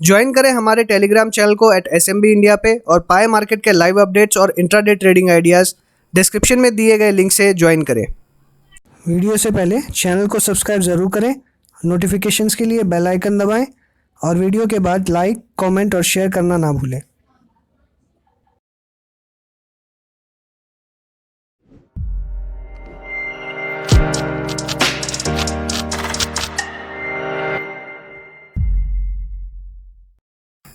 Join करें हमारे Telegram channel को @SMB इंडिया पे और पाए मार्केट के लाइव अपडेट्स और इंट्राडे ट्रेडिंग आइडियाज़ डिस्क्रिप्शन में दिए गए लिंक से ज्वाइन करें। वीडियो से पहले चैनल को सब्सक्राइब ज़रूर करें, नोटिफिकेशंस के लिए बेल आइकन दबाएं और वीडियो के बाद लाइक, कमेंट और शेयर करना ना भूलें।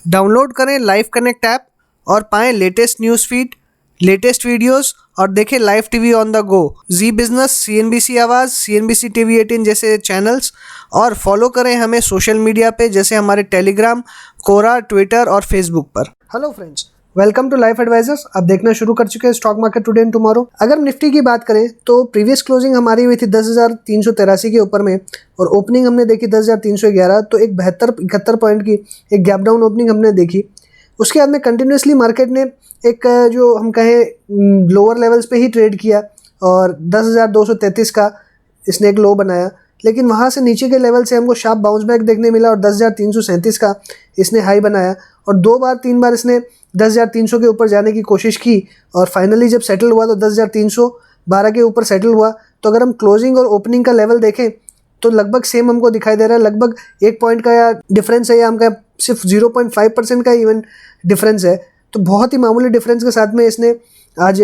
डाउनलोड करें लाइव कनेक्ट ऐप और पाएं latest news feed, latest videos और देखें live TV on the go, Zee business, CNBC Awaaz, CNBC TV 18 जैसे चैनल्स। और फॉलो करें हमें सोशल मीडिया पे जैसे हमारे टेलीग्राम, कोरा, ट्विटर और फेसबुक पर। Hello friends, welcome to life advisors. अब देखना शुरू कर चुके हैं stock market today and tomorrow. अगर निफ्टी की बात करें तो प्रीवियस क्लोजिंग हमारी हुई थी 10,383 के ऊपर में और ओपनिंग हमने देखी 10,311, तो एक 71 पॉइंट की एक गैप डाउन ओपनिंग हमने देखी। उसके बाद में कंटिन्यूसली मार्केट ने एक जो हम कहें लोअर लेवल्स पे ही ट्रेड किया और 10,233 का इसने एक लो बनाया, लेकिन वहाँ से नीचे के लेवल से हमको शार्प बाउंस बैक देखने मिला और 10,337 का इसने हाई बनाया और 3 बार इसने 10,300 के ऊपर जाने की कोशिश की और फाइनली जब सेटल हुआ तो 10,312 के ऊपर सेटल हुआ। तो अगर हम क्लोजिंग और ओपनिंग का लेवल देखें तो लगभग सेम हमको दिखाई दे रहा है, लगभग 1 पॉइंट का या डिफरेंस है या हम सिर्फ 0.5% का इवन डिफरेंस है। तो बहुत ही मामूली डिफरेंस के साथ में इसने आज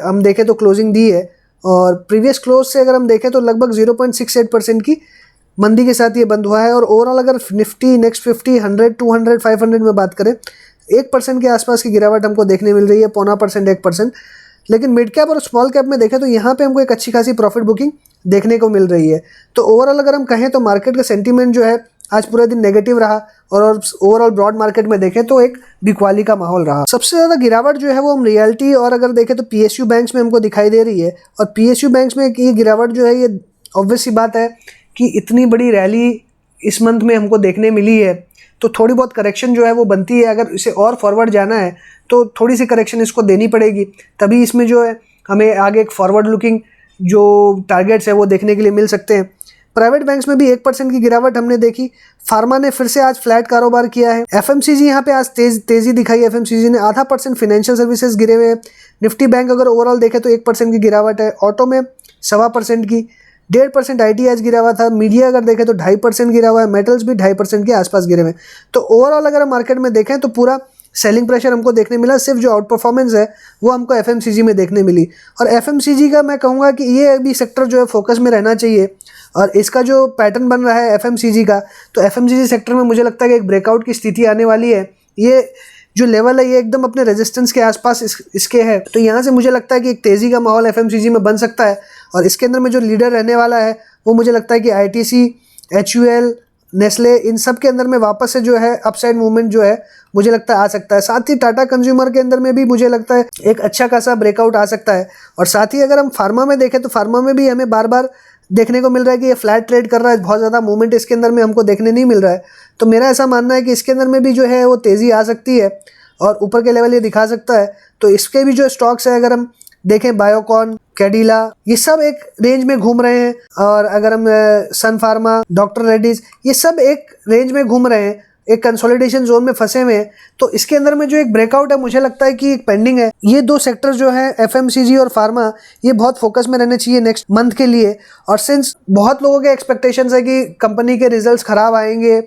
हम देखें तो क्लोजिंग दी है और प्रीवियस क्लोज से अगर हम देखें तो लगभग 0.68% की मंदी के साथ ये बंद हुआ है। और ओवरऑल अगर निफ्टी, नेक्स्ट 50, 100, 200, 500 में बात करें 1% के आसपास की गिरावट हमको देखने मिल रही है, 0.25%, 1%। लेकिन मिड कैप और स्मॉल कैप में देखें तो यहाँ पे हमको एक अच्छी खासी प्रॉफिट बुकिंग देखने को मिल रही है। तो ओवरऑल अगर हम कहें तो मार्केट का सेंटीमेंट जो है आज पूरा दिन नेगेटिव रहा और ओवरऑल ब्रॉड मार्केट में देखें तो एक बिकवाली का माहौल रहा। सबसे ज़्यादा गिरावट जो है वो हम रियल्टी और अगर देखें तो PSU बैंक्स में हमको दिखाई दे रही है। और PSU बैंक्स में ये गिरावट जो है ये ऑब्वियस सी बात है कि इतनी बड़ी रैली इस मंथ में हमको देखने मिली है तो थोड़ी बहुत करेक्शन जो है वो बनती है। अगर इसे और फॉरवर्ड जाना है तो थोड़ी सी करेक्शन इसको देनी पड़ेगी, तभी इसमें जो है हमें आगे एक फॉरवर्ड लुकिंग जो टारगेट्स है वो देखने के लिए मिल सकते हैं। प्राइवेट बैंक्स में भी 1% की गिरावट हमने देखी। फार्मा ने फिर से आज फ्लैट कारोबार किया है। FMCG यहाँ पे आज तेजी दिखाई। FMCG ने 0.5%। फाइनेंशियल सर्विसेज गिरे हुए हैं। निफ्टी बैंक अगर ओवरऑल देखें तो 1% की गिरावट है। ऑटो में 1.25% की, 1.5% IT आज गिरा हुआ था। मीडिया अगर देखें तो 2.5% गिरा हुआ है। मेटल्स भी 2.5% के आसपास गिरे हुए हैं। तो ओवरऑल अगर हम मार्केट में देखें तो पूरा सेलिंग प्रेशर हमको देखने मिला। सिर्फ जो आउट परफॉर्मेंस है वो हमको FMCG में देखने मिली और FMCG का मैं कहूँगा कि ये भी सेक्टर जो है फोकस में रहना चाहिए। और इसका जो पैटर्न बन रहा है FMCG का, तो FMCG सेक्टर में मुझे लगता है कि एक ब्रेकआउट की स्थिति आने वाली है। ये जो लेवल है ये एकदम अपने रेजिस्टेंस के आसपास इसके है, तो यहाँ से मुझे लगता है कि एक तेज़ी का माहौल FMCG में बन सकता है। और इसके अंदर में जो लीडर रहने वाला है वो मुझे लगता है कि ITC, HUL, नेस्ले, इन सब के अंदर में वापस से जो है अपसाइड मूवमेंट जो है मुझे लगता है आ सकता है। साथ ही टाटा कंज्यूमर के अंदर में भी मुझे लगता है एक अच्छा खासा ब्रेकआउट आ सकता है। और साथ ही अगर हम फार्मा में देखें तो फार्मा में भी हमें बार बार देखने को मिल रहा है कि ये फ्लैट ट्रेड कर रहा है, बहुत ज़्यादा मूवमेंट इसके अंदर में हमको देखने नहीं मिल रहा है। तो मेरा ऐसा मानना है कि इसके अंदर में भी जो है वो तेज़ी आ सकती है और ऊपर के लेवल ये दिखा सकता है। तो इसके भी जो स्टॉक्स है अगर हम देखें, बायोकॉन, कैडिला, ये सब एक रेंज में घूम रहे हैं। और अगर हम सन फार्मा, डॉक्टर रेड्डीज, ये सब एक रेंज में घूम रहे हैं, एक कंसोलिडेशन जोन में फंसे हुए हैं। तो इसके अंदर में जो एक ब्रेकआउट है मुझे लगता है कि एक पेंडिंग है। ये दो सेक्टर जो है FMCG और फार्मा, ये बहुत फोकस में रहने चाहिए नेक्स्ट मंथ के लिए। और सिंस बहुत लोगों के एक्सपेक्टेशंस है कि कंपनी के रिजल्ट्स खराब आएंगे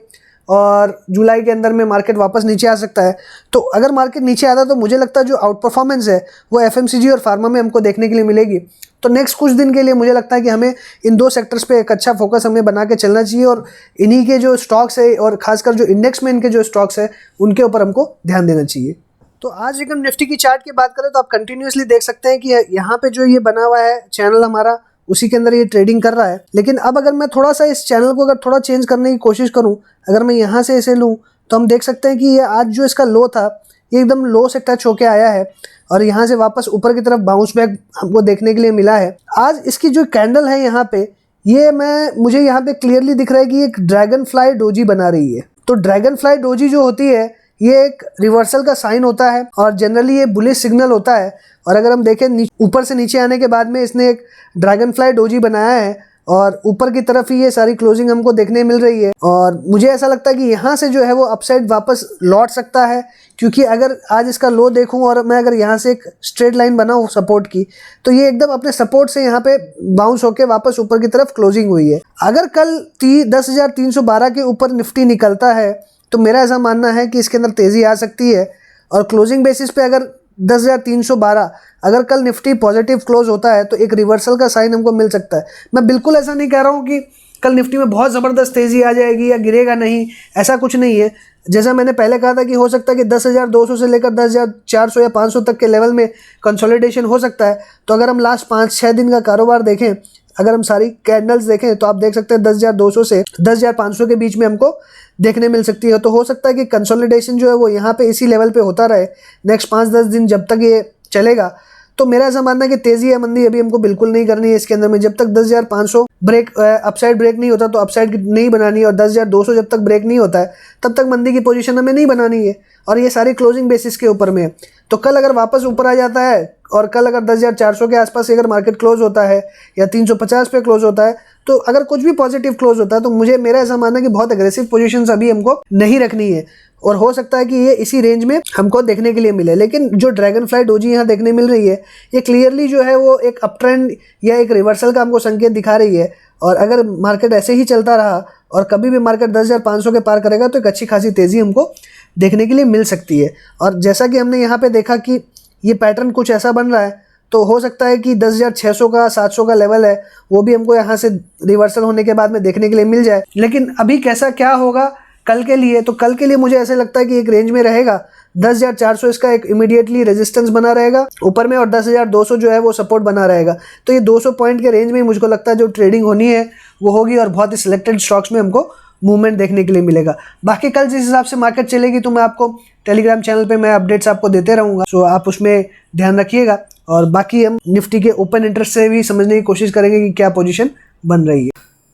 और जुलाई के अंदर में मार्केट वापस नीचे आ सकता है, तो अगर मार्केट नीचे आता तो मुझे लगता है जो आउट परफॉर्मेंस है वो FMCG और फार्मा में हमको देखने के लिए मिलेगी। तो नेक्स्ट कुछ दिन के लिए मुझे लगता है कि हमें इन दो सेक्टर्स पे एक अच्छा फोकस हमें बना के चलना चाहिए और इन्हीं के जो स्टॉक्स है और खासकर जो इंडेक्स में इनके जो स्टॉक्स है उनके ऊपर हमको ध्यान देना चाहिए। तो आज अगर निफ्टी की चार्ट की बात करें तो आप कंटिन्यूसली देख सकते हैं कि यहाँ पे जो ये बना हुआ है चैनल हमारा, उसी के अंदर ये ट्रेडिंग कर रहा है। लेकिन अब अगर मैं थोड़ा सा इस चैनल को अगर थोड़ा चेंज करने की कोशिश करूं, अगर मैं यहाँ से इसे लूं तो हम देख सकते हैं कि ये आज जो इसका लो था ये एकदम लो से टच होके आया है और यहाँ से वापस ऊपर की तरफ बाउंस बैक हमको देखने के लिए मिला है। आज इसकी जो कैंडल है यहाँ पे, ये मुझे यहाँ पे क्लियरली दिख रहा है कि एक ड्रैगन फ्लाई डोजी बना रही है। तो ड्रैगन फ्लाई डोजी जो होती है ये एक रिवर्सल का साइन होता है और जनरली ये बुलिश सिग्नल होता है। और अगर हम देखें ऊपर से नीचे आने के बाद में इसने एक ड्रैगन फ्लाई डोजी बनाया है और ऊपर की तरफ ही ये सारी क्लोजिंग हमको देखने मिल रही है। और मुझे ऐसा लगता है कि यहाँ से जो है वो अपसाइड वापस लौट सकता है, क्योंकि अगर आज इसका लो देखूं और मैं अगर यहाँ से एक स्ट्रेट लाइन बनाऊं सपोर्ट की, तो ये एकदम अपने सपोर्ट से यहाँ पे बाउंस होके वापस ऊपर की तरफ क्लोजिंग हुई है। अगर कल 10,312 के ऊपर निफ्टी निकलता है तो मेरा ऐसा मानना है कि इसके अंदर तेज़ी आ सकती है। और क्लोजिंग बेसिस पे अगर 10,312 अगर कल निफ्टी पॉजिटिव क्लोज होता है तो एक रिवर्सल का साइन हमको मिल सकता है। मैं बिल्कुल ऐसा नहीं कह रहा हूँ कि कल निफ्टी में बहुत ज़बरदस्त तेज़ी आ जाएगी या गिरेगा नहीं, ऐसा कुछ नहीं है। जैसा मैंने पहले कहा था कि हो सकता है कि 10,200 से लेकर 10,400 या 500 तक के लेवल में कंसोलिडेशन हो सकता है। तो अगर हम लास्ट 5-6 दिन का कारोबार देखें, अगर हम सारी कैंडल्स देखें, तो आप देख सकते हैं 10,200 से 10,500 के बीच में हमको देखने मिल सकती है। तो हो सकता है कि कंसोलिडेशन जो है वो यहाँ पे इसी लेवल पे होता रहे नेक्स्ट 5-10 दिन जब तक ये चलेगा। तो मेरा ऐसा मानना है कि तेज़ी या मंदी अभी हमको बिल्कुल नहीं करनी है इसके अंदर में। जब तक 10,500 ब्रेक अपसाइड ब्रेक नहीं होता तो अपसाइड नहीं बनानी है, और 10,200 जब तक ब्रेक नहीं होता है तब तक मंदी की पोजीशन हमें नहीं बनानी है। और ये सारी क्लोजिंग बेसिस के ऊपर में है। तो कल अगर वापस ऊपर आ जाता है और कल अगर 10,400 के आसपास अगर मार्केट क्लोज होता है या 350 पे क्लोज होता है, तो अगर कुछ भी पॉजिटिव क्लोज होता है तो मेरा ऐसा मानना है कि बहुत एग्रेसिव पोजीशंस अभी हमको नहीं रखनी है। और हो सकता है कि ये इसी रेंज में हमको देखने के लिए मिले। लेकिन जो ड्रैगन फ्लाई डोजी यहाँ देखने मिल रही है, ये क्लियरली जो है वो एक अप ट्रेंड या एक रिवर्सल का हमको संकेत दिखा रही है। और अगर मार्केट ऐसे ही चलता रहा और कभी भी मार्केट 10,500 के पार करेगा तो एक अच्छी खासी तेज़ी हमको देखने के लिए मिल सकती है। और जैसा कि हमने यहाँ पे देखा कि ये पैटर्न कुछ ऐसा बन रहा है, तो हो सकता है कि 10,600 का 700 का लेवल है वो भी हमको यहाँ से रिवर्सल होने के बाद में देखने के लिए मिल जाए। लेकिन अभी कैसा क्या होगा कल के लिए, तो कल के लिए मुझे ऐसे लगता है कि एक रेंज में रहेगा 10,400 इसका एक इमीडिएटली रेजिस्टेंस बना रहेगा ऊपर में, और 10,200 जो है वो सपोर्ट बना रहेगा। तो ये 200 पॉइंट के रेंज में मुझको लगता है जो ट्रेडिंग होनी है वो होगी, और बहुत ही सिलेक्टेड स्टॉक्स में हमको मूवमेंट देखने के लिए मिलेगा। बाकी कल जिस हिसाब से मार्केट चलेगी तो मैं आपको टेलीग्राम चैनल पे मैं अपडेट्स आपको देते रहूँगा, सो आप उसमें ध्यान रखिएगा। और बाकी हम निफ्टी के ओपन इंटरेस्ट से भी समझने की कोशिश करेंगे कि क्या पोजीशन बन रही है।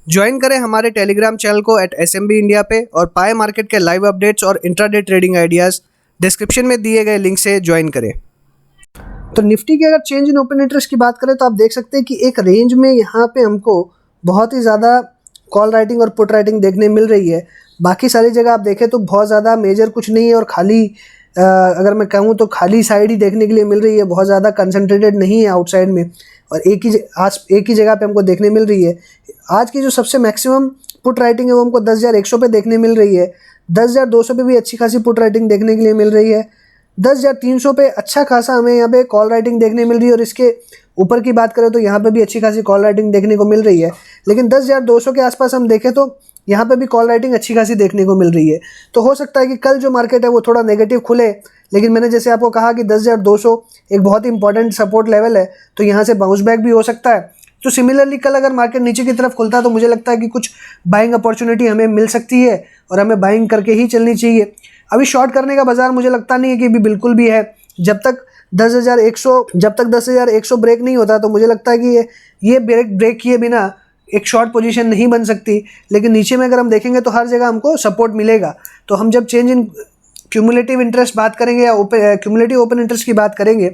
ज्वाइन करें हमारे टेलीग्राम चैनल को @SMB इंडिया पे और पाए मार्केट के लाइव अपडेट्स और इंट्राडे ट्रेडिंग आइडियाज़ डिस्क्रिप्शन में दिए गए लिंक से ज्वाइन करें। तो निफ्टी की अगर चेंज इन ओपन इंटरेस्ट की बात करें तो आप देख सकते हैं कि एक रेंज में यहाँ पे हमको बहुत ही ज़्यादा कॉल राइटिंग और पुट राइटिंग देखने मिल रही है। बाकी सारी जगह आप देखें तो बहुत ज़्यादा मेजर कुछ नहीं है, और खाली अगर मैं कहूँ तो खाली साइड ही देखने के लिए मिल रही है, बहुत ज़्यादा कंसंट्रेटेड नहीं है आउटसाइड में, और एक ही जगह पे हमको देखने मिल रही है। आज की जो सबसे मैक्सिमम पुट राइटिंग है वो हमको 10,100 पे देखने मिल रही है। 10,200 पे भी अच्छी खासी पुट राइटिंग देखने के लिए मिल रही है। 10,300 पे अच्छा खासा हमें यहाँ पे कॉल राइटिंग देखने मिल रही है, और इसके ऊपर की बात करें तो यहाँ पे भी अच्छी खासी कॉल राइटिंग देखने को मिल रही है। लेकिन 10,200 के आसपास हम देखें तो यहाँ पे भी कॉल राइटिंग अच्छी खासी देखने को मिल रही है। तो हो सकता है कि कल जो मार्केट है वो थोड़ा नेगेटिव खुले, लेकिन मैंने जैसे आपको कहा कि 10,200 एक बहुत ही इंपॉर्टेंट सपोर्ट लेवल है, तो यहाँ से बाउंस बैक भी हो सकता है। तो सिमिलरली कल अगर मार्केट नीचे की तरफ खुलता है तो मुझे लगता है कि कुछ बाइंग अपॉर्चुनिटी हमें मिल सकती है, और हमें बाइंग करके ही चलनी चाहिए। अभी शॉर्ट करने का बाजार मुझे लगता नहीं है कि अभी बिल्कुल भी है। जब तक 10,100 ब्रेक नहीं होता तो मुझे लगता है कि ये ब्रेक किए बिना एक शॉर्ट पोजीशन नहीं बन सकती। लेकिन नीचे में अगर हम देखेंगे तो हर जगह हमको सपोर्ट मिलेगा। तो हम जब चेंज इन क्यूमुलेटिव इंटरेस्ट बात करेंगे या क्यूमुलेटिव ओपन इंटरेस्ट की बात करेंगे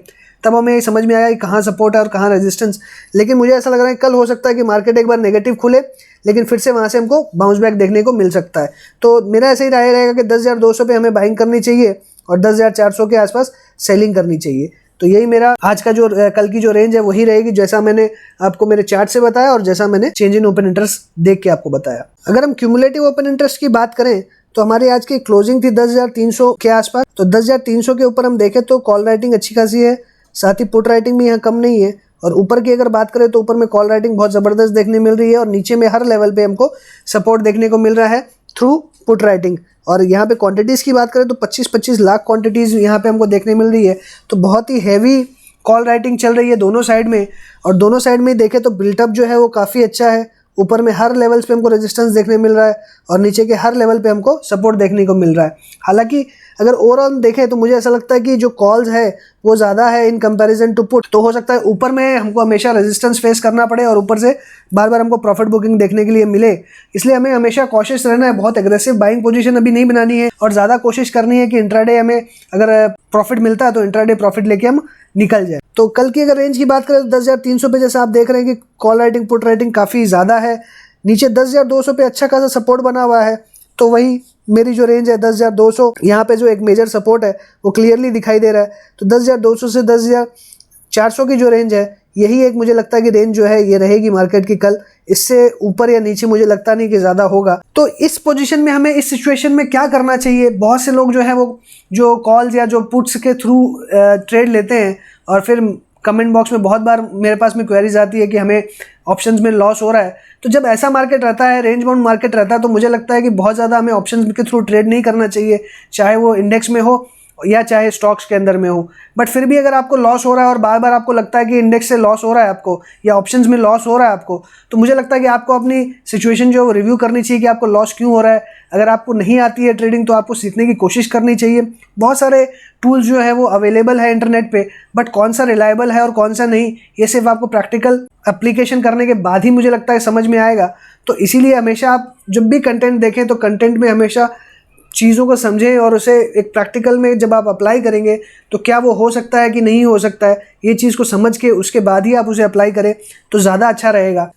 तब हमें समझ में आएगा कि कहाँ सपोर्ट है और कहाँ रेजिस्टेंस। लेकिन मुझे ऐसा लग रहा है कल हो सकता है कि मार्केट एक बार नेगेटिव खुले, लेकिन फिर से वहाँ से हमको बाउंस बैक देखने को मिल सकता है। तो मेरा ऐसे ही राय रहेगा कि 10,200 पे हमें बाइंग करनी चाहिए और 10,400 के आसपास सेलिंग करनी चाहिए। तो यही मेरा आज का जो कल की जो रेंज है वही रहेगी, जैसा मैंने आपको मेरे चार्ट से बताया और जैसा मैंने चेंज इन ओपन इंटरेस्ट देख के आपको बताया। अगर हम क्यूमुलेटिव ओपन इंटरेस्ट की बात करें तो हमारी आज की क्लोजिंग थी 10,300 के आसपास। तो 10,300 के ऊपर हम देखें तो कॉल राइटिंग अच्छी खासी है, साथ ही पुट राइटिंग भी यहाँ कम नहीं है। और ऊपर की अगर बात करें तो ऊपर में कॉल राइटिंग बहुत ज़बरदस्त देखने मिल रही है, और नीचे में हर लेवल पे हमको सपोर्ट देखने को मिल रहा है थ्रू पुट राइटिंग। और यहाँ पे क्वांटिटीज़ की बात करें तो 25-25 लाख क्वांटिटीज़ यहाँ पे हमको देखने मिल रही है। तो बहुत ही हैवी कॉल राइटिंग चल रही है दोनों साइड में, और दोनों साइड में देखें तो बिल्टअप जो है वो काफ़ी अच्छा है। ऊपर में हर लेवल्स पे हमको रेजिस्टेंस देखने मिल रहा है, और नीचे के हर लेवल पे हमको सपोर्ट देखने को मिल रहा है। हालांकि अगर ओवरऑल देखें तो मुझे ऐसा लगता है कि जो कॉल्स है वो ज़्यादा है इन कंपैरिजन टू पुट। तो हो सकता है ऊपर में हमको हमेशा रेजिस्टेंस फेस करना पड़े और ऊपर से बार बार हमको प्रॉफिट बुकिंग देखने के लिए मिले। इसलिए हमें हमेशा कॉशियस रहना है, बहुत एग्रेसिव बाइंग पोजीशन अभी नहीं बनानी है, और ज़्यादा कोशिश करनी है कि इंट्राडे हमें अगर प्रॉफिट मिलता है तो इंट्राडे प्रॉफिट लेके हम निकल जाए। तो कल की अगर रेंज की बात करें तो 10,300 पे जैसे आप देख रहे हैं कि कॉल राइटिंग पुट राइटिंग काफ़ी ज़्यादा है, नीचे 10,200 पे अच्छा खासा सपोर्ट बना हुआ है। तो वही मेरी जो रेंज है 10,200, यहाँ पे जो एक मेजर सपोर्ट है वो क्लियरली दिखाई दे रहा है। तो 10,200 से 10,400 की जो रेंज है, यही एक मुझे लगता है कि रेंज जो है ये रहेगी मार्केट की कल। इससे ऊपर या नीचे मुझे लगता नहीं कि ज़्यादा होगा। तो इस पोजीशन में हमें इस सिचुएशन में क्या करना चाहिए? बहुत से लोग जो है वो जो कॉल्स या जो पुट्स के थ्रू ट्रेड लेते हैं और फिर कमेंट बॉक्स में बहुत बार मेरे पास में क्वेरीज आती है कि हमें ऑप्शंस में लॉस हो रहा है। तो जब ऐसा मार्केट रहता है, रेंज बाउंड मार्केट रहता है, तो मुझे लगता है कि बहुत ज़्यादा हमें ऑप्शंस के थ्रू ट्रेड नहीं करना चाहिए, चाहे वो इंडेक्स में हो या चाहे स्टॉक्स के अंदर में हो। बट फिर भी अगर आपको लॉस हो रहा है और बार बार आपको लगता है कि इंडेक्स से लॉस हो रहा है आपको या ऑप्शंस में लॉस हो रहा है आपको, तो मुझे लगता है कि आपको अपनी सिचुएशन जो रिव्यू करनी चाहिए कि आपको लॉस क्यों हो रहा है। अगर आपको नहीं आती है ट्रेडिंग तो आपको सीखने की कोशिश करनी चाहिए। बहुत सारे टूल्स जो है वो अवेलेबल है इंटरनेट पे, बट कौन सा रिलायबल है और कौन सा नहीं, ये सिर्फ आपको प्रैक्टिकल एप्लीकेशन करने के बाद ही मुझे लगता है समझ में आएगा। तो इसीलिए हमेशा आप जब भी कंटेंट देखें तो कंटेंट में हमेशा चीज़ों को समझें और उसे एक प्रैक्टिकल में जब आप अप्लाई करेंगे तो क्या वो हो सकता है कि नहीं हो सकता है, ये चीज़ को समझ के उसके बाद ही आप उसे अप्लाई करें तो ज़्यादा अच्छा रहेगा।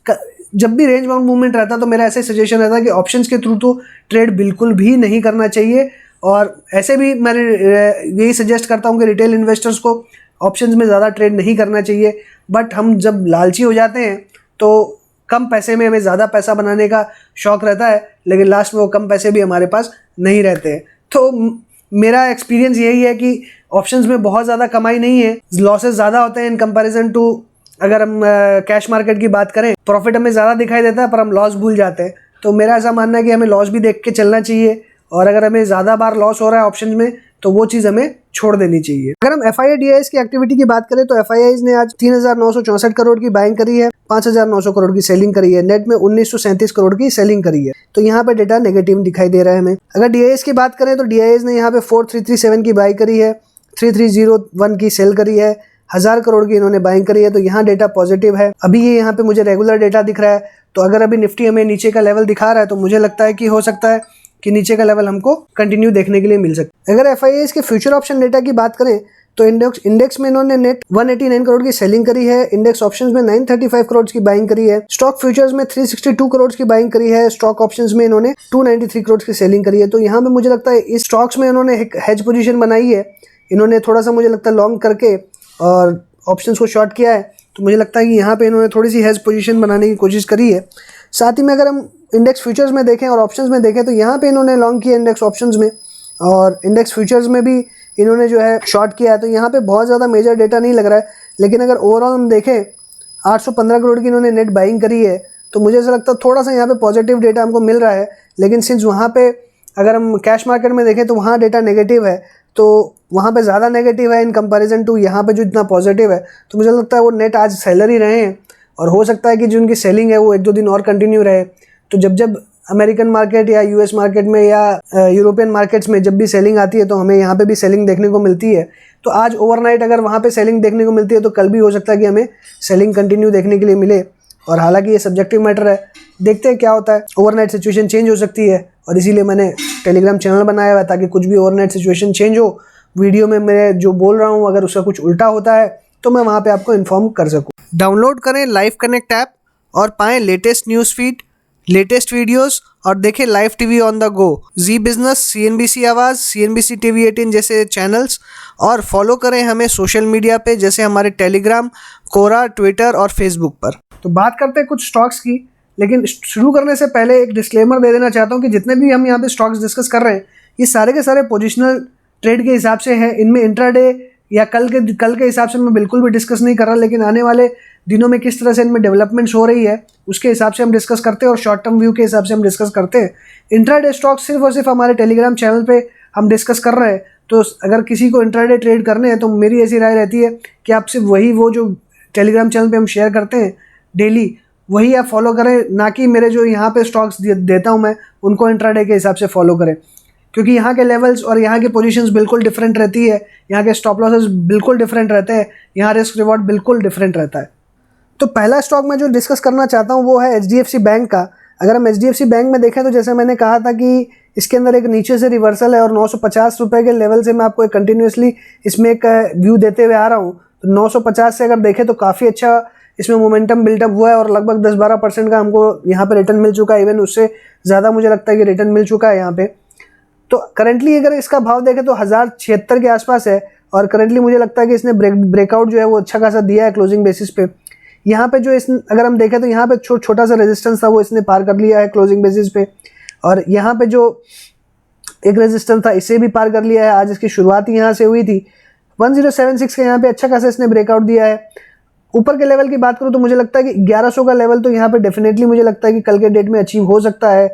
जब भी रेंज बाउंड मूवमेंट रहता है तो मेरा ऐसे सजेशन रहता है कि ऑप्शंस के थ्रू तो ट्रेड बिल्कुल भी नहीं करना चाहिए। और ऐसे भी मैंने यही सजेस्ट करता हूँ कि रिटेल इन्वेस्टर्स को ऑप्शंस में ज़्यादा ट्रेड नहीं करना चाहिए। बट हम जब लालची हो जाते हैं तो कम पैसे में हमें ज़्यादा पैसा बनाने का शौक़ रहता है, लेकिन लास्ट में वो कम पैसे भी हमारे पास नहीं रहते हैं। तो मेरा एक्सपीरियंस यही है कि ऑप्शंस में बहुत ज़्यादा कमाई नहीं है, लॉसेस ज़्यादा होते हैं इन कंपैरिजन टू अगर हम कैश मार्केट की बात करें। प्रॉफिट हमें ज़्यादा दिखाई देता है पर हम लॉस भूल जाते हैं। तो मेरा ऐसा मानना है कि हमें लॉस भी देख के चलना चाहिए, और अगर हमें ज़्यादा बार लॉस हो रहा है ऑप्शंस में तो वो चीज़ हमें छोड़ देनी चाहिए। अगर हम FII-DIS की एक्टिविटी की बात करें तो FIIs ने आज 3,964 करोड़ की बाइंग करी है, 5,900 करोड़ की सेलिंग करी है, नेट में 1,937 करोड़ की सेलिंग करी है। तो यहाँ पे डेटा नेगेटिव दिखाई दे रहा है हमें। अगर DIS की बात करें तो DIS ने यहाँ पे 4,337 की बाई करी है, 3,301 की सेल करी है, 1,000 करोड़ की इन्होंने बाइंग करी है। तो यहाँ डेटा पॉजिटिव है। अभी ये यहाँ पे मुझे रेगुलर डेटा दिख रहा है। तो अगर अभी निफ्टी हमें नीचे का लेवल दिखा रहा है तो मुझे लगता है कि हो सकता है कि नीचे का लेवल हमको कंटिन्यू देखने के लिए मिल सकता है। अगर FIIs के फ्यूचर ऑप्शन डेटा की बात करें तो इंडेक्स में इन्होंने नेट 189 करोड़ की सेलिंग करी है, इंडेक्स ऑप्शंस में 935 करोड़ की बाइंग करी है, स्टॉक फ्यूचर्स में 362 करोड़ की बाइंग करी है, स्टॉक ऑप्शंस में इन्होंने 293 करोड़ की सेलिंग करी है। तो यहाँ पे मुझे लगता है इस स्टॉक्स में इन्होंने एक हेज पोजीशन बनाई है, इन्होंने थोड़ा सा मुझे लगता है लॉन्ग करके और ऑप्शंस को शॉर्ट किया है। तो मुझे लगता है कि यहाँ पे इन्होंने थोड़ी सी हेज पोजीशन बनाने की कोशिश करी है। साथ ही में अगर हम इंडेक्स फ्यूचर्स में देखें और ऑप्शंस में देखें तो यहाँ पे इन्होंने लॉन्ग किया इंडेक्स ऑप्शंस में, और इंडेक्स फ्यूचर्स में भी इन्होंने जो है शॉर्ट किया है। तो यहाँ पे बहुत ज़्यादा मेजर डेटा नहीं लग रहा है, लेकिन अगर ओवरऑल हम देखें 815 करोड़ की इन्होंने नेट बाइंग करी है। तो मुझे ऐसा लगता है थोड़ा सा यहाँ पे पॉजिटिव डेटा हमको मिल रहा है, लेकिन सिंस वहाँ पे अगर हम कैश मार्केट में देखें तो वहाँ डेटा नेगेटिव है, तो वहाँ पे ज़्यादा नेगेटिव है इन कंपैरिजन टू यहाँ पे जो इतना पॉजिटिव है। तो मुझे लगता है वो नेट आज सेलर ही रहे हैं, और हो सकता है कि जो उनकी सेलिंग है वो 1-2 दिन और कंटिन्यू रहे। तो जब अमेरिकन मार्केट या US मार्केट में या यूरोपियन मार्केट्स में जब भी सेलिंग आती है तो हमें यहाँ पे भी सेलिंग देखने को मिलती है। तो आज ओवरनाइट अगर वहाँ पे सेलिंग देखने को मिलती है तो कल भी हो सकता है कि हमें सेलिंग कंटिन्यू देखने के लिए मिले। और हालांकि ये सब्जेक्टिव मैटर है, देखते हैं क्या होता है। ओवरनाइट सिचुएशन चेंज हो सकती है, और इसीलिए मैंने टेलीग्राम चैनल बनाया हुआ है ताकि कुछ भी ओवरनाइट सिचुएशन चेंज हो, वीडियो में मैं जो बोल रहा हूँ अगर उसका कुछ उल्टा होता है तो मैं वहाँ पे आपको इन्फॉर्म कर सकूँ। डाउनलोड करें लाइव कनेक्ट ऐप और पाएं latest news feed, latest videos, और देखें live TV on the go, Zee business, CNBC Awaaz, CNBC TV 18 जैसे चैनल्स, और फॉलो करें हमें सोशल मीडिया पे जैसे हमारे टेलीग्राम, कोरा, ट्विटर और फेसबुक पर। तो बात करते हैं कुछ स्टॉक्स की, लेकिन शुरू करने से पहले एक डिस्क्लेमर दे देना चाहता हूँ कि जितने भी हम यहाँ पे स्टॉक्स डिस्कस कर रहे हैं ये सारे के सारे पोजिशनल ट्रेड के हिसाब से है। इनमें इंट्राडे या कल के हिसाब से मैं बिल्कुल भी डिस्कस नहीं कर रहा, लेकिन आने वाले दिनों में किस तरह से इनमें डेवलपमेंट्स हो रही है उसके हिसाब से हम डिस्कस करते हैं, और शॉर्ट टर्म व्यू के हिसाब से हम डिस्कस करते हैं। इंट्राडे स्टॉक सिर्फ और सिर्फ हमारे टेलीग्राम चैनल पे हम डिस्कस कर रहे हैं। तो अगर किसी को इंट्राडे ट्रेड करने हैं तो मेरी ऐसी राय रहती है कि आप सिर्फ वो जो टेलीग्राम चैनल पर हम शेयर करते हैं डेली वही आप फॉलो करें, ना कि मेरे जो यहाँ पे स्टॉक्स देता हूँ मैं उनको इंट्राडे के हिसाब से फॉलो करें, क्योंकि यहाँ के लेवल्स और यहाँ की पोजीशंस बिल्कुल डिफरेंट रहती है, यहाँ के स्टॉप लॉसेस बिल्कुल डिफरेंट रहते हैं, यहाँ रिस्क रिवॉर्ड बिल्कुल डिफरेंट रहता है। तो पहला स्टॉक मैं जो डिस्कस करना चाहता हूँ वो है HDFC बैंक का। अगर हम HDFC बैंक में देखें तो जैसे मैंने कहा था कि इसके अंदर एक नीचे से रिवर्सल है, और 950 रुपये के लेवल से मैं आपको एक कंटिन्यूसली इसमें एक व्यू देते हुए आ रहा हूँ। तो 950 से अगर देखें तो काफ़ी अच्छा इसमें मोमेंटम बिल्टअप हुआ है और लगभग 10-12% का हमको यहाँ पे रिटर्न मिल चुका है। इवन उससे ज़्यादा मुझे लगता है कि रिटर्न मिल चुका है यहाँ पे। तो करंटली अगर इसका भाव देखें तो 1076 के आसपास है और करंटली मुझे लगता है कि इसने ब्रेकआउट जो है वो अच्छा खासा दिया है क्लोजिंग बेसिस पे। यहाँ पे जो अगर हम देखें तो यहाँ पे छोटा सा रेजिस्टेंस था वो इसने पार कर लिया है क्लोजिंग बेसिस पे, और यहाँ पे जो एक रेजिस्टेंस था इसे भी पार कर लिया है। आज इसकी शुरुआत यहाँ से हुई थी 1076 के, यहाँ पे अच्छा खासा इसने ब्रेकआउट दिया है। ऊपर के लेवल की बात करूँ तो मुझे लगता है कि 1100 का लेवल तो यहाँ पे डेफिनेटली मुझे लगता है कि कल के डेट में अचीव हो सकता है।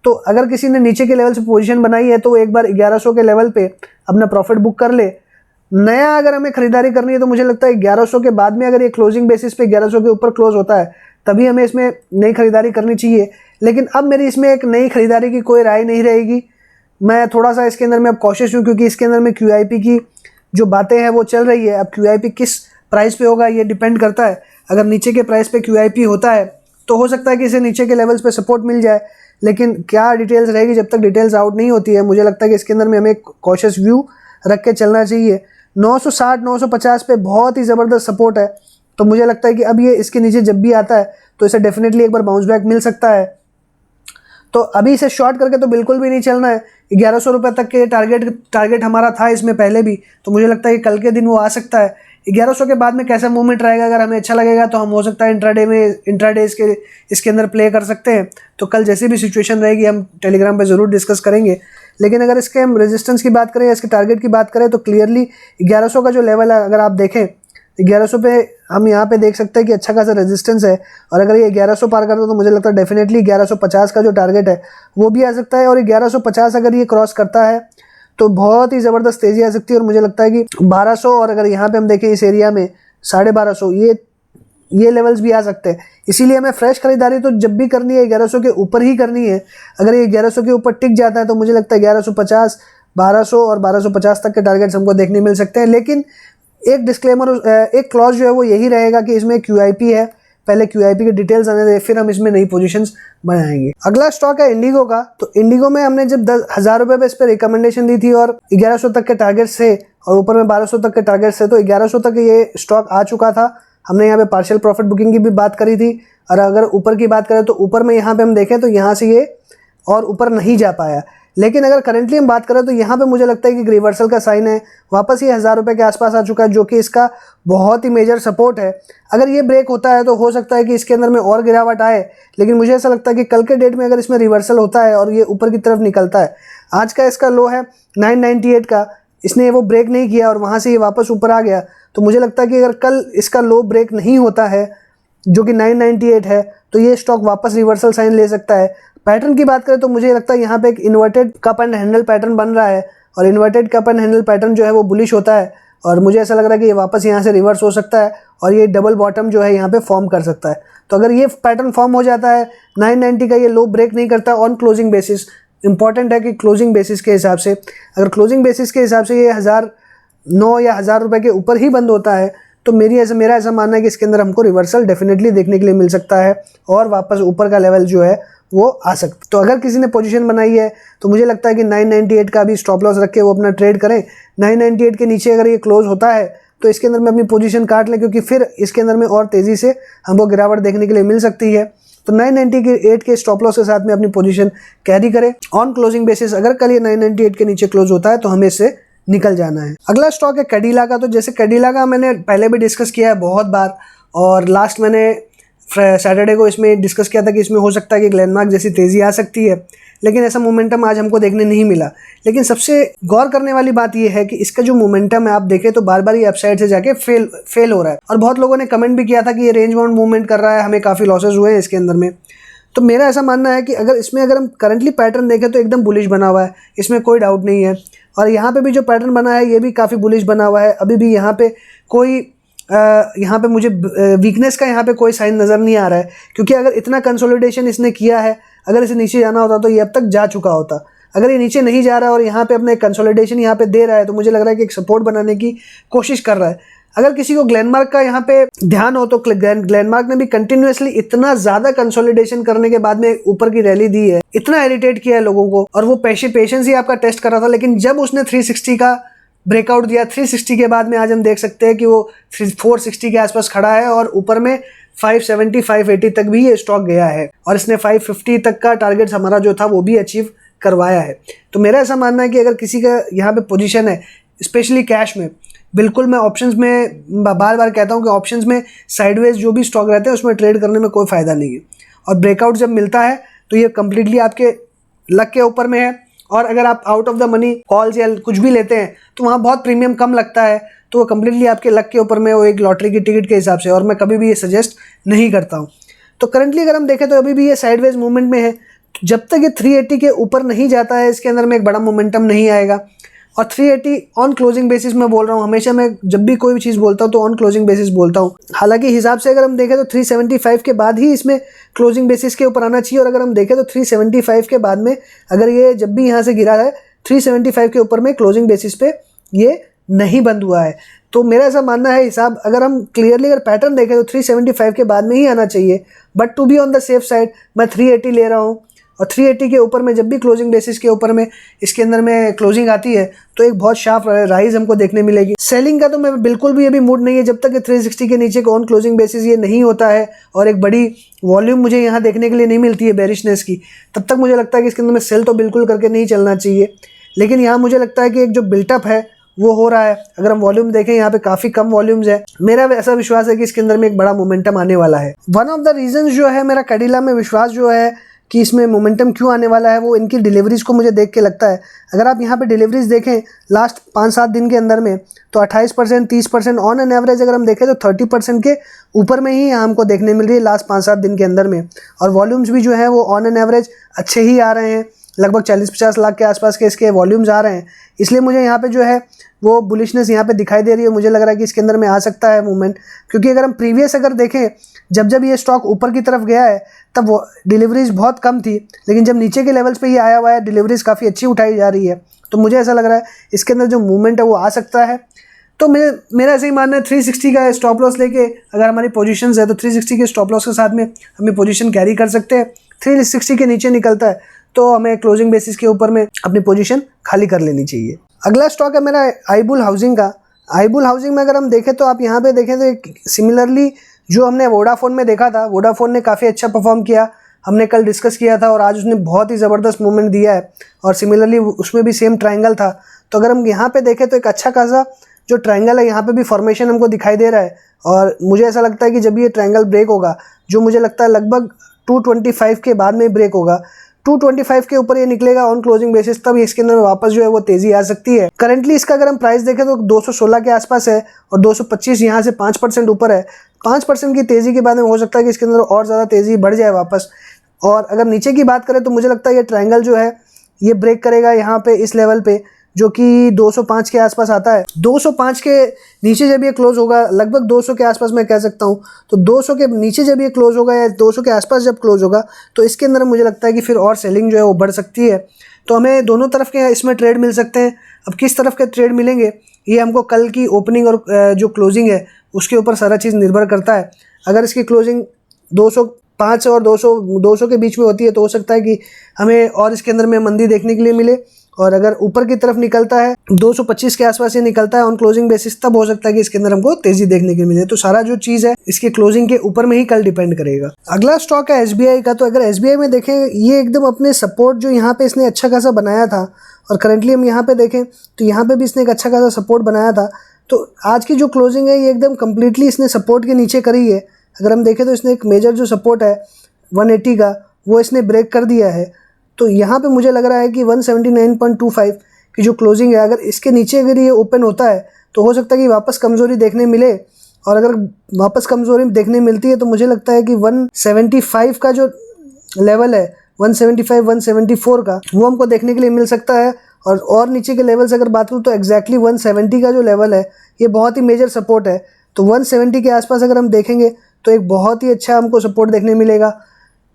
तो अगर किसी ने नीचे के लेवल से पोजीशन बनाई है तो वो एक बार 1100 के लेवल पे अपना प्रॉफिट बुक कर ले। नया अगर हमें खरीदारी करनी है तो मुझे लगता है 1100 के बाद में अगर ये क्लोजिंग बेसिस पे 1100 के ऊपर क्लोज होता है तभी हमें इसमें नई खरीदारी करनी चाहिए। लेकिन अब मेरी इसमें एक नई खरीदारी की कोई राय नहीं रहेगी। मैं थोड़ा सा इसके अंदर में अब कॉशियस हूँ क्योंकि इसके अंदर में QIP की जो बातें हैं वो चल रही है। अब QIP किस प्राइस पे होगा ये डिपेंड करता है। अगर नीचे के प्राइस पे QIP होता है तो हो सकता है कि इसे नीचे के लेवल्स पे सपोर्ट मिल जाए, लेकिन क्या डिटेल्स रहेगी जब तक डिटेल्स आउट नहीं होती है मुझे लगता है कि इसके अंदर में हमें कॉशियस व्यू रख के चलना चाहिए। 960-950 पे बहुत ही ज़बरदस्त सपोर्ट है, तो मुझे लगता है कि अब ये इसके नीचे जब भी आता है तो इसे डेफिनेटली एक बार बाउंस बैक मिल सकता है। तो अभी इसे शॉर्ट करके तो बिल्कुल भी नहीं चलना है। 1100 रुपये तक के टारगेट हमारा था इसमें पहले भी, तो मुझे लगता है कि कल के दिन वो आ सकता है। 1100 के बाद में कैसा मूवमेंट रहेगा अगर हमें अच्छा लगेगा तो हम हो सकता है इंट्राडे इसके अंदर प्ले कर सकते हैं। तो कल जैसी भी सिचुएशन रहेगी हम टेलीग्राम पे ज़रूर डिस्कस करेंगे। लेकिन अगर इसके हम रेजिस्टेंस की बात करें या इसके टारगेट की बात करें तो क्लियरली 1100 का जो लेवल है अगर आप देखें 1100 पे हम यहाँ पे देख सकते हैं कि अच्छा खासा रेजिस्टेंस है, और अगर ये 1100 पार करता है तो मुझे लगता है डेफिनेटली 1150 का जो टारगेट है वो भी आ सकता है। और 1150 अगर ये क्रॉस करता है तो बहुत ही ज़बरदस्त तेज़ी आ सकती है। और मुझे लगता है कि 1200 और अगर यहाँ पे हम देखें इस एरिया में 1250 ये लेवल्स भी आ सकते हैं। इसीलिए हमें फ्रेश खरीदारी तो जब भी करनी है 1100 के ऊपर ही करनी है। अगर ये 1100 के ऊपर टिक जाता है तो मुझे लगता है 1150, 1200 और 1250 तक के टारगेट्स हमको देखने मिल सकते हैं। लेकिन एक डिस्क्लेमर, एक क्लॉज जो है वो यही रहेगा कि इसमें QIP है, पहले QIP के डिटेल्स आने दे फिर हम इसमें नई पोजीशंस बनाएंगे। अगला स्टॉक है इंडिगो का। तो इंडिगो में हमने जब 10,000 रुपये पे इस पर रिकमेंडेशन दी थी और 1100 तक के टारगेट्स थे और ऊपर में 1200 तक के टारगेट्स थे, तो 1100 तक ये स्टॉक आ चुका था। हमने यहाँ पे पार्शियल प्रॉफिट बुकिंग की भी बात करी थी। और अगर ऊपर की बात करें तो ऊपर में यहाँ पे हम देखें तो यहाँ से ये और ऊपर नहीं जा पाया। लेकिन अगर करंटली हम बात करें तो यहाँ पे मुझे लगता है कि रिवर्सल का साइन है, वापस ये 1000 रुपये के आसपास आ चुका है जो कि इसका बहुत ही मेजर सपोर्ट है। अगर ये ब्रेक होता है तो हो सकता है कि इसके अंदर में और गिरावट आए, लेकिन मुझे ऐसा लगता है कि कल के डेट में अगर इसमें रिवर्सल होता है और ये ऊपर की तरफ निकलता है, आज का इसका लो है 998 का, इसने वो ब्रेक नहीं किया और वहाँ से ये वापस ऊपर आ गया, तो मुझे लगता है कि अगर कल इसका लो ब्रेक नहीं होता है जो कि 998 है तो ये स्टॉक वापस रिवर्सल साइन ले सकता है। पैटर्न की बात करें तो मुझे लगता है यहाँ पे एक inverted cup and handle pattern बन रहा है, और inverted cup and handle pattern जो है वो बुलिश होता है, और मुझे ऐसा लग रहा है कि ये वापस यहाँ से रिवर्स हो सकता है और ये डबल बॉटम जो है यहाँ पे फॉर्म कर सकता है। तो अगर ये पैटर्न फॉर्म हो जाता है, 990 का ये लो ब्रेक नहीं करता ऑन क्लोजिंग बेसिस, इंपॉर्टेंट है कि क्लोजिंग बेसिस के हिसाब से, अगर क्लोजिंग बेसिस के हिसाब से ये 1009 या 1000 रुपये के ऊपर ही बंद होता है तो मेरा ऐसा मानना है कि इसके अंदर हमको रिवर्सल डेफिनेटली देखने के लिए मिल सकता है और वापस ऊपर का लेवल जो है वो आ सकता। तो अगर किसी ने पोजीशन बनाई है तो मुझे लगता है कि 998 का भी स्टॉप लॉस रख के वो अपना ट्रेड करें। 998 के नीचे अगर ये क्लोज होता है तो इसके अंदर में अपनी पोजीशन काट लें, क्योंकि फिर इसके अंदर में और तेज़ी से हमको गिरावट देखने के लिए मिल सकती है। तो 998 के स्टॉप लॉस के साथ में अपनी पोजीशन कैरी करें ऑन क्लोजिंग बेसिस। अगर कल ये 998 के नीचे क्लोज होता है तो हमें इससे निकल जाना है। अगला स्टॉक है कैडिला का। तो जैसे कैडिला का मैंने पहले भी डिस्कस किया है बहुत बार, और लास्ट मैंने सैटरडे को इसमें डिस्कस किया था कि इसमें हो सकता है कि ग्लेनमार्क जैसी तेज़ी आ सकती है, लेकिन ऐसा मोमेंटम आज हमको देखने नहीं मिला। लेकिन सबसे गौर करने वाली बात यह है कि इसका जो मोमेंटम है आप देखें तो बार बार ये अपसाइड से जाके फेल हो रहा है, और बहुत लोगों ने कमेंट भी किया था कि ये रेंज बाउंड मूवमेंट कर रहा है, हमें काफ़ी लॉसेज हुए हैं इसके अंदर में। तो मेरा ऐसा मानना है कि अगर हम करंटली पैटर्न देखें तो एकदम बुलिश बना हुआ है, इसमें कोई डाउट नहीं है। और यहाँ पे भी जो पैटर्न बना है ये भी काफ़ी बुलिश बना हुआ है। अभी भी यहाँ पे कोई यहाँ पे मुझे वीकनेस का यहाँ पे कोई साइन नज़र नहीं आ रहा है, क्योंकि अगर इतना कंसोलिडेशन इसने किया है, अगर इसे नीचे जाना होता तो ये अब तक जा चुका होता। अगर ये नीचे नहीं जा रहा है और यहाँ पे अपने कंसोलिडेशन यहाँ पे दे रहा है तो मुझे लग रहा है कि एक सपोर्ट बनाने की कोशिश कर रहा है। अगर किसी को ग्लेनमार्क का यहाँ पे ध्यान हो तो ग्लेनमार्क ने भी कंटिन्यूअसली इतना ज़्यादा कंसोलिडेशन करने के बाद में ऊपर की रैली दी है, इतना इरिटेट किया है लोगों को, और वो पेशेंस ही आपका टेस्ट कर रहा था। लेकिन जब उसने 360 का ब्रेकआउट दिया 360 के बाद में आज हम देख सकते हैं कि वो 460 के आसपास खड़ा है और ऊपर में 570 580 तक भी ये स्टॉक गया है और इसने 550 तक का टारगेट हमारा जो था वो भी अचीव करवाया है। तो मेरा ऐसा मानना है कि अगर किसी का यहाँ पे पोजीशन है स्पेशली कैश में, बिल्कुल मैं ऑप्शंस में बार बार कहता हूँ कि ऑप्शंस में साइडवेज जो भी स्टॉक रहते हैं उसमें ट्रेड करने में कोई फ़ायदा नहीं है और ब्रेकआउट जब मिलता है तो ये कम्प्लीटली आपके लक के ऊपर में है। और अगर आप out of the money calls या कुछ भी लेते हैं तो वहाँ बहुत प्रीमियम कम लगता है, तो वो कम्प्लीटली आपके लक के ऊपर में, वो एक लॉटरी की टिकट के हिसाब से, और मैं कभी भी ये सजेस्ट नहीं करता हूँ। तो करंटली अगर हम देखें तो अभी भी ये साइडवेज मूवमेंट में है। जब तक ये 380 के ऊपर नहीं जाता है इसके अंदर में एक बड़ा मोमेंटम नहीं आएगा। और 380 ऑन क्लोजिंग बेसिस मैं बोल रहा हूँ, हमेशा मैं जब भी कोई भी चीज़ बोलता हूँ तो ऑन क्लोजिंग बेसिस बोलता हूँ। हालांकि हिसाब से अगर हम देखें तो 375 के बाद ही इसमें क्लोजिंग बेसिस के ऊपर आना चाहिए, और अगर हम देखें तो 375 के बाद में अगर ये जब भी यहाँ से गिरा है 375 के ऊपर में क्लोजिंग बेसिस पे ये नहीं बंद हुआ है। तो मेरा ऐसा मानना है, हिसाब अगर हम क्लियरली अगर पैटर्न देखें तो 375 के बाद में ही आना चाहिए, but to be on the safe side मैं 380 ले रहा हूँ। और 380 के ऊपर में जब भी क्लोजिंग बेसिस के ऊपर में इसके अंदर में क्लोजिंग आती है तो एक बहुत शार्प राइज हमको देखने मिलेगी। सेलिंग का तो मैं बिल्कुल भी अभी मूड नहीं है जब तक 360 के नीचे ऑन क्लोजिंग बेसिस ये नहीं होता है और एक बड़ी वॉल्यूम मुझे यहाँ देखने के लिए नहीं मिलती है बेरिशनेस की, तब तक मुझे लगता है कि इसके अंदर में सेल तो बिल्कुल करके नहीं चलना चाहिए। लेकिन यहाँ मुझे लगता है कि एक जो बिल्टअप है वो हो रहा है। अगर हम वॉल्यूम देखें यहाँ पे काफ़ी कम वॉल्यूम्स है, मेरा ऐसा विश्वास है कि इसके अंदर में एक बड़ा मोमेंटम आने वाला है। वन ऑफ द रीजंस जो है मेरा कैडिला में विश्वास जो है कि इसमें मोमेंटम क्यों आने वाला है, वो इनकी डिलीवरीज को मुझे देख के लगता है। अगर आप यहाँ पे डिलीवरीज देखें लास्ट 5-7 दिन के अंदर में तो 28% 30% ऑन एन एवरेज अगर हम देखें तो 30% के ऊपर में ही हमको देखने मिल रही है लास्ट 5-7 दिन के अंदर में। और वॉल्यूम्स भी जो है वो ऑन एन एवरेज अच्छे ही आ रहे हैं, लगभग 40-50 लाख के आसपास के इसके वॉल्यूम्स आ रहे हैं। इसलिए मुझे यहाँ पे जो है वो बुलिशनेस यहाँ पे दिखाई दे रही है। मुझे लग रहा है कि इसके अंदर में आ सकता है मूवमेंट, क्योंकि अगर हम प्रीवियस अगर देखें जब ये स्टॉक ऊपर की तरफ गया है तब वो डिलीवरीज बहुत कम थी, लेकिन जब नीचे के लेवल्स पे ये आया हुआ है डिलीवरीज काफ़ी अच्छी उठाई जा रही है। तो मुझे ऐसा लग रहा है इसके अंदर जो मूवमेंट है वो आ सकता है। तो मेरा ऐसे ही मानना है 360 का स्टॉप लॉस लेके अगर हमारी पोजीशंस है तो 360 के स्टॉप लॉस के साथ में हमें पोजीशन कैरी कर सकते हैं। 360 के नीचे निकलता है तो हमें क्लोजिंग बेसिस के ऊपर में अपनी पोजीशन खाली कर लेनी चाहिए। अगला स्टॉक है मेरा आईबुल हाउसिंग का। आईबुल हाउसिंग में अगर हम देखें तो आप यहाँ पे देखें तो सिमिलरली जो हमने वोडाफोन में देखा था, वोडाफोन ने काफ़ी अच्छा परफॉर्म किया, हमने कल डिस्कस किया था, और आज उसने बहुत ही ज़बरदस्त मूवमेंट दिया है और सिमिलरली उसमें भी सेम ट्रायंगल था। तो अगर हम यहाँ पे देखें तो एक अच्छा खासा जो ट्रायंगल है यहाँ पे भी फॉर्मेशन हमको दिखाई दे रहा है। और मुझे ऐसा लगता है कि जब ये ट्रायंगल ब्रेक होगा, जो मुझे लगता है लगभग 225 के बाद में ब्रेक होगा, 225 के ऊपर ये निकलेगा ऑन क्लोजिंग बेसिस, तब इसके अंदर वापस जो है वो तेज़ी आ सकती है। करंटली इसका अगर हम प्राइस देखें तो 216 के आसपास है और 225 यहाँ से 5% ऊपर है। 5% की तेज़ी के बाद में हो सकता है कि इसके अंदर और ज़्यादा तेज़ी बढ़ जाए वापस। और अगर नीचे की बात करें तो मुझे लगता है ये ट्रायंगल जो है ये ब्रेक करेगा यहाँ पे इस लेवल पे, जो कि 205 के आसपास आता है। 205 के नीचे जब ये क्लोज होगा, लगभग 200 के आसपास मैं कह सकता हूँ, तो 200 के नीचे जब ये क्लोज होगा या 200 के आसपास जब क्लोज होगा तो इसके अंदर मुझे लगता है कि फिर और सेलिंग जो है वो बढ़ सकती है। तो हमें दोनों तरफ के इसमें ट्रेड मिल सकते हैं। अब किस तरफ के ट्रेड मिलेंगे ये हमको कल की ओपनिंग और जो क्लोजिंग है उसके ऊपर सारा चीज़ निर्भर करता है। अगर इसकी क्लोजिंग 205 और 200 के बीच में होती है तो हो सकता है कि हमें और इसके अंदर में मंदी देखने के लिए मिले, और अगर ऊपर की तरफ निकलता है 225 के आसपास ये निकलता है ऑन क्लोजिंग बेसिस, तब हो सकता है कि इसके अंदर हमको तेजी देखने के लिए मिले। तो सारा जो चीज़ है इसके क्लोजिंग के ऊपर में ही कल डिपेंड करेगा। अगला स्टॉक है SBI का। तो अगर SBI में देखें ये एकदम अपने सपोर्ट जो यहाँ पे इसने अच्छा खासा बनाया था, और करंटली हम यहाँ पे देखें तो यहाँ पे भी इसने एक अच्छा खासा सपोर्ट बनाया था। तो आज की जो क्लोजिंग है ये एकदम कम्प्लीटली इसने सपोर्ट के नीचे करी है। अगर हम देखें तो इसने एक मेजर जो सपोर्ट है 180 का वो इसने ब्रेक कर दिया है। तो यहाँ पे मुझे लग रहा है कि 179.25 की जो क्लोजिंग है, अगर इसके नीचे अगर ये ओपन होता है तो हो सकता है कि वापस कमज़ोरी देखने मिले, और अगर वापस कमज़ोरी देखने मिलती है तो मुझे लगता है कि 175 का जो लेवल है 175 174 का वो हमको देखने के लिए मिल सकता है। और नीचे के लेवल से अगर बात करूँ तो एग्जैक्टली 170 का जो लेवल है ये बहुत ही मेजर सपोर्ट है। तो 170 के आसपास अगर हम देखेंगे तो एक बहुत ही अच्छा हमको सपोर्ट देखने मिलेगा।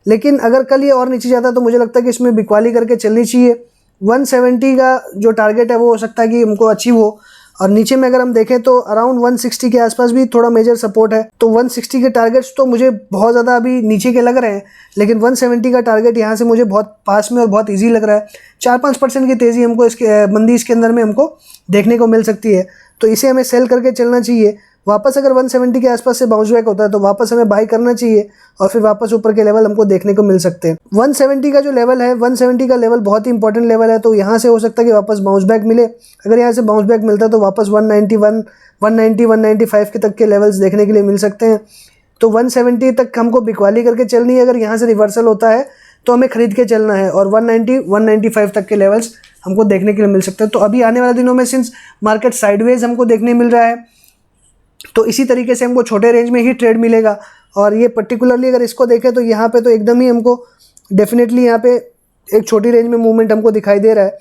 लेकिन अगर कल ये और नीचे जाता तो मुझे लगता है कि इसमें बिकवाली करके चलनी चाहिए। 170 का जो टारगेट है वो हो सकता है कि हमको अचीव हो, और नीचे में अगर हम देखें तो अराउंड 160 के आसपास भी थोड़ा मेजर सपोर्ट है। तो 160 के टारगेट्स तो मुझे बहुत ज़्यादा अभी नीचे के लग रहे हैं, लेकिन 170 का टारगेट यहाँ से मुझे बहुत पास में और बहुत ईजी लग रहा है। 4-5% की तेज़ी हमको इसके मंदी इसके अंदर में हमको देखने को मिल सकती है, तो इसे हमें सेल करके चलना चाहिए। वापस अगर 170 के आसपास से बाउंस बैक होता है तो वापस हमें बाई करना चाहिए और फिर वापस ऊपर के लेवल हमको देखने को मिल सकते हैं। 170 का जो लेवल है, 170 का लेवल बहुत ही इंपॉर्टेंट लेवल है, तो यहाँ से हो सकता है कि वापस बाउंस बैक मिले। अगर यहाँ से बाउंस बैक मिलता है तो वापस 191, 190, 195 के तक के लेवल्स देखने के लिए मिल सकते हैं। तो 170 तक हमको बिकवाली करके चलनी है। अगर यहाँ से रिवर्सल होता है तो हमें खरीद के चलना है और 190, 195 तक के लेवल्स हमको देखने के लिए मिल सकते हैं। तो अभी आने वाले दिनों में सिंस मार्केट साइडवेज हमको देखने मिल रहा है, तो इसी तरीके से हमको छोटे रेंज में ही ट्रेड मिलेगा। और ये पर्टिकुलरली अगर इसको देखें तो यहाँ पे तो एकदम ही हमको डेफिनेटली यहाँ पे एक छोटी रेंज में मूवमेंट हमको दिखाई दे रहा है।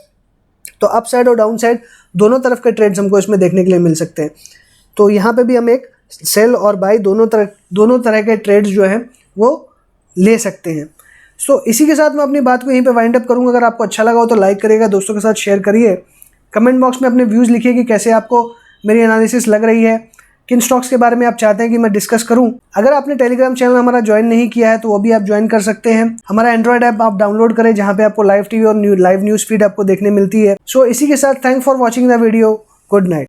तो अप साइड और डाउन साइड दोनों तरफ के ट्रेड्स हमको इसमें देखने के लिए मिल सकते हैं। तो यहाँ पे भी हम एक सेल और बाई दोनों तरह के ट्रेड्स जो हैं वो ले सकते हैं। सो इसी के साथ मैं अपनी बात को यहीं पे वाइंड अप करूँगा। अगर आपको अच्छा लगा हो तो लाइक करिएगा, दोस्तों के साथ शेयर करिए, कमेंट बॉक्स में अपने व्यूज़ लिखिए कि कैसे आपको मेरी एनालिसिस लग रही है, किन स्टॉक्स के बारे में आप चाहते हैं कि मैं डिस्कस करूं। अगर आपने टेलीग्राम चैनल हमारा ज्वाइन नहीं किया है तो वो भी आप ज्वाइन कर सकते हैं। हमारा एंड्रॉयड ऐप आप डाउनलोड करें जहां पे आपको लाइव टीवी और लाइव न्यूज़ फीड आपको देखने मिलती है। सो इसी के साथ thank for watching the video. Good night.